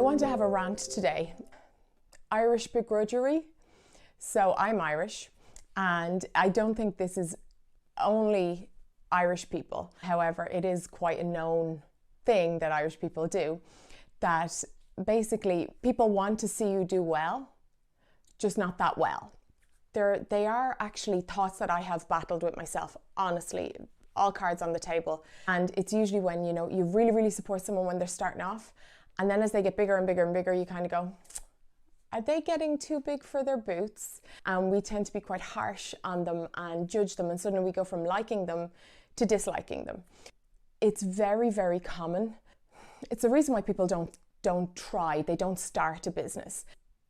I want to have a rant today. Irish begrudgery. So I'm Irish, and I don't think this is only Irish people. However, it is quite a known thing that Irish people do, that basically people want to see you do well, just not that well. They are actually thoughts that I have battled with myself, honestly, all cards on the table. And it's usually when, you really support someone when they're starting off, and then as they get bigger and bigger and bigger, you kind of go, are they getting too big for their boots? And we tend to be quite harsh on them and judge them, and suddenly we go from liking them to disliking them. It's very, very common. It's the reason why people don't try, they don't start a business.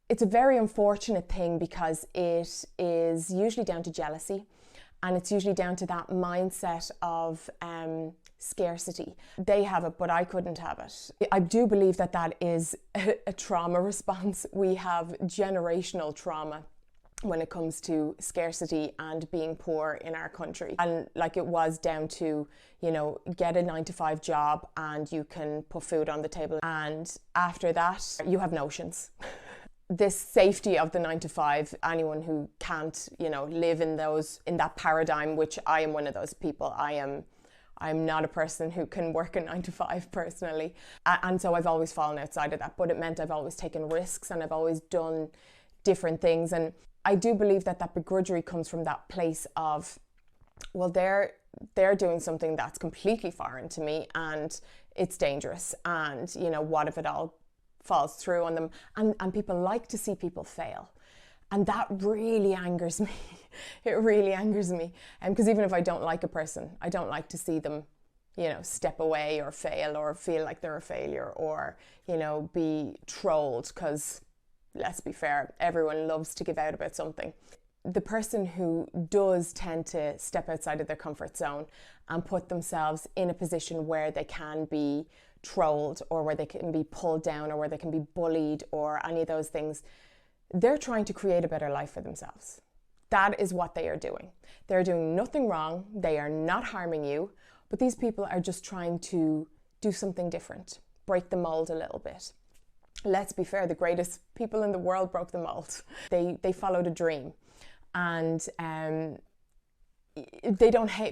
It's a very unfortunate thing because it is usually down to jealousy, and it's usually down to that mindset of scarcity. They have it, but I couldn't have it. I do believe that is a trauma response. We have generational trauma when it comes to scarcity and being poor in our country. And like it was down to, get a 9-to-5 job and you can put food on the table. And after that, you have notions. This safety of the 9-to-5, anyone who can't, live in that paradigm, which I am one of those people. I'm not a person who can work a 9-to-5 personally. And so I've always fallen outside of that, but it meant I've always taken risks and I've always done different things. And I do believe that begrudgery comes from that place of, well, they're doing something that's completely foreign to me and it's dangerous. And, what if it all falls through on them? And people like to see people fail. And that really angers me. It really angers me. Because even if I don't like a person, I don't like to see them, step away or fail or feel like they're a failure or, be trolled, because let's be fair, everyone loves to give out about something. The person who does tend to step outside of their comfort zone and put themselves in a position where they can be trolled or where they can be pulled down or where they can be bullied or any of those things, they're trying to create a better life for themselves. That is what they are doing. They're doing nothing wrong. They are not harming you, but these people are just trying to do something different, break the mold a little bit. Let's be fair, the greatest people in the world broke the mold. They followed a dream, and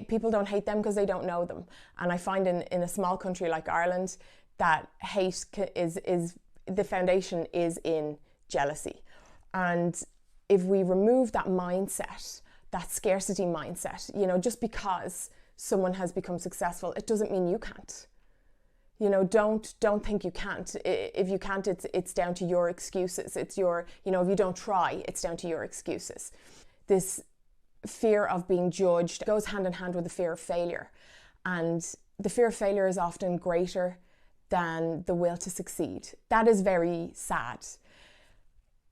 people don't hate them because they don't know them. And I find in a small country like Ireland that hate is the foundation is in jealousy. And if we remove that mindset, that scarcity mindset, just because someone has become successful, it doesn't mean you can't. Don't think you can't. If you can't, it's down to your excuses. It's your, if you don't try, it's down to your excuses. This fear of being judged goes hand in hand with the fear of failure. And the fear of failure is often greater than the will to succeed. That is very sad.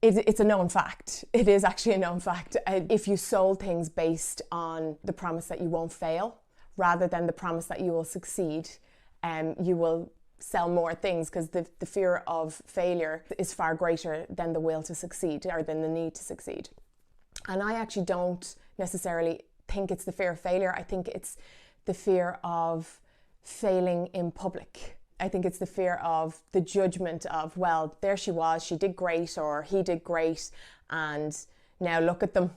It's a known fact. It is actually a known fact. If you sold things based on the promise that you won't fail, rather than the promise that you will succeed, you will sell more things, because the fear of failure is far greater than the will to succeed or than the need to succeed. And I actually don't necessarily think it's the fear of failure. I think it's the fear of failing in public. I think it's the fear of the judgment of, well, there she was, she did great or he did great, and now look at them.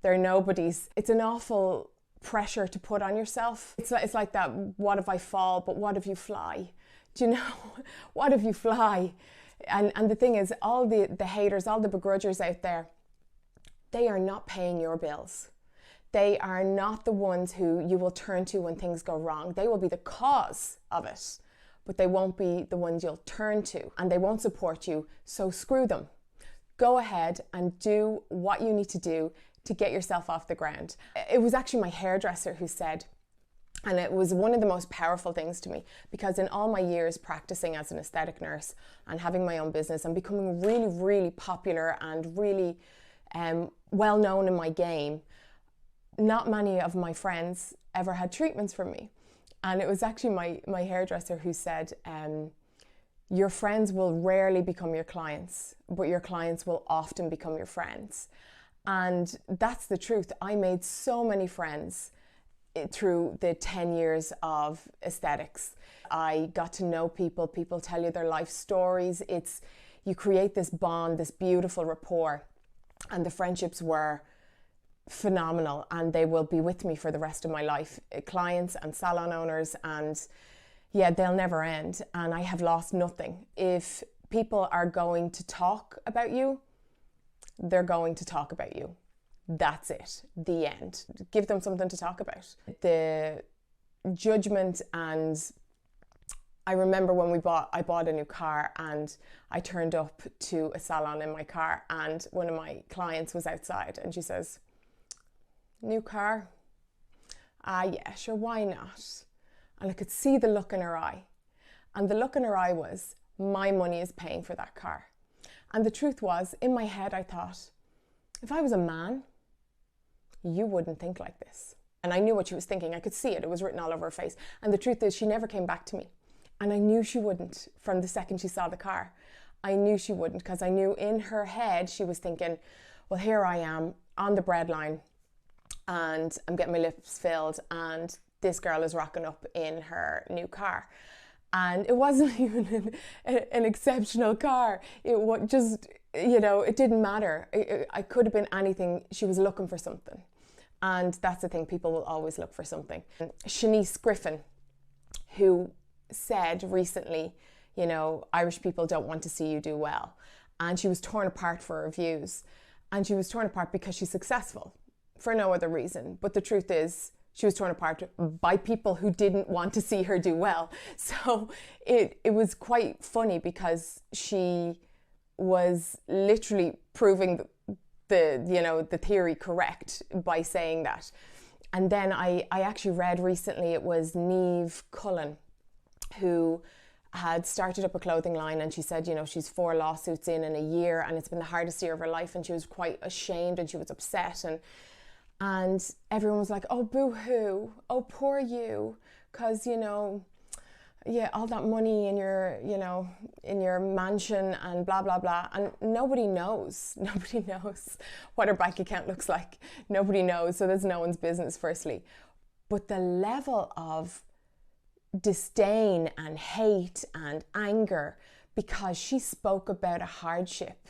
They're nobodies. It's an awful pressure to put on yourself. It's like that, what if I fall, but what if you fly? Do you know? What if you fly? And the thing is, all the haters, all the begrudgers out there, they are not paying your bills. They are not the ones who you will turn to when things go wrong. They will be the cause of it, but they won't be the ones you'll turn to, and they won't support you, so screw them. Go ahead and do what you need to do to get yourself off the ground. It was actually my hairdresser who said, and it was one of the most powerful things to me, because in all my years practicing as an aesthetic nurse and having my own business and becoming really, really popular and really well known in my game, not many of my friends ever had treatments from me. And it was actually my hairdresser who said, your friends will rarely become your clients, but your clients will often become your friends. And that's the truth. I made so many friends through the 10 years of aesthetics. I got to know people. People tell you their life stories. You create this bond, this beautiful rapport, and the friendships were phenomenal, and they will be with me for the rest of my life. Clients and salon owners, and yeah, they'll never end, and I have lost nothing. If people are going to talk about you, they're going to talk about you. That's it, the end. Give them something to talk about. The judgment, and I remember when I bought a new car, and I turned up to a salon in my car, and one of my clients was outside, and she says, "New car? Ah, yeah, sure, why not?" And I could see the look in her eye. And the look in her eye was, my money is paying for that car. And the truth was, in my head, I thought, if I was a man, you wouldn't think like this. And I knew what she was thinking. I could see it. It was written all over her face. And the truth is, she never came back to me. And I knew she wouldn't from the second she saw the car. I knew she wouldn't, because I knew in her head she was thinking, well, here I am on the breadline, and I'm getting my lips filled, and this girl is rocking up in her new car. And it wasn't even an exceptional car. It was just, it didn't matter. I could have been anything. She was looking for something. And that's the thing, people will always look for something. Shanice Griffin, who said recently, Irish people don't want to see you do well. And she was torn apart for her views. And she was torn apart because she's successful, for no other reason. But the truth is, she was torn apart by people who didn't want to see her do well. So it was quite funny, because she was literally proving the theory correct by saying that. And then I actually read recently, it was Niamh Cullen who had started up a clothing line, and she said, she's 4 lawsuits in a year, and it's been the hardest year of her life, and she was quite ashamed, and she was upset, and everyone was like, oh, boo-hoo, oh, poor you, because, all that money in your mansion and blah, blah, blah. And nobody knows what her bank account looks like. Nobody knows, so that's no one's business, firstly. But the level of disdain and hate and anger, because she spoke about a hardship,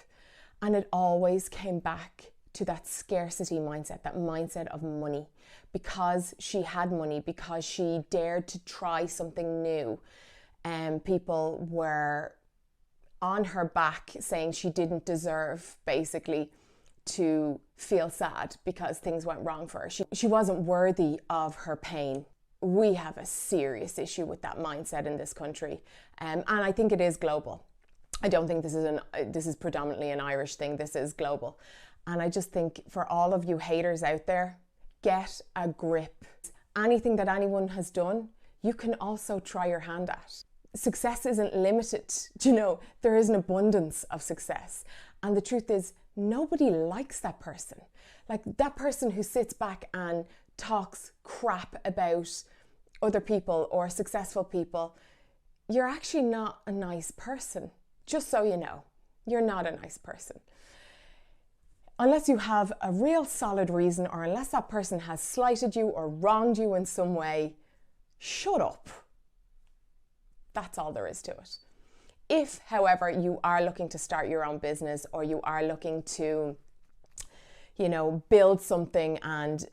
and it always came back to that scarcity mindset, that mindset of money, because she had money, because she dared to try something new, and people were on her back saying she didn't deserve, basically, to feel sad because things went wrong for her. She wasn't worthy of her pain. We have a serious issue with that mindset in this country, and I think it is global. I don't think this is predominantly an Irish thing. This is global. And I just think, for all of you haters out there, get a grip. Anything that anyone has done, you can also try your hand at. Success isn't limited. There is an abundance of success. And the truth is, nobody likes that person. Like, that person who sits back and talks crap about other people or successful people, you're actually not a nice person. Just so you know, you're not a nice person. Unless you have a real solid reason, or unless that person has slighted you or wronged you in some way, shut up. That's all there is to it. If, however, you are looking to start your own business, or you are looking to, build something and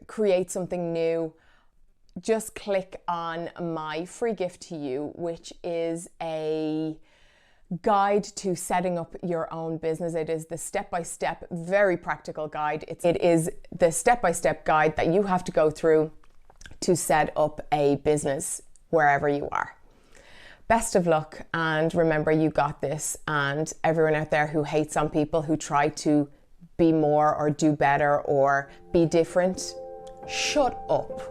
create something new, just click on my free gift to you, which is a guide to setting up your own business. It is the step-by-step, very practical guide. It is the step-by-step guide that you have to go through to set up a business wherever you are. Best of luck, and remember, you got this. And everyone out there who hates on people who try to be more or do better or be different, shut up.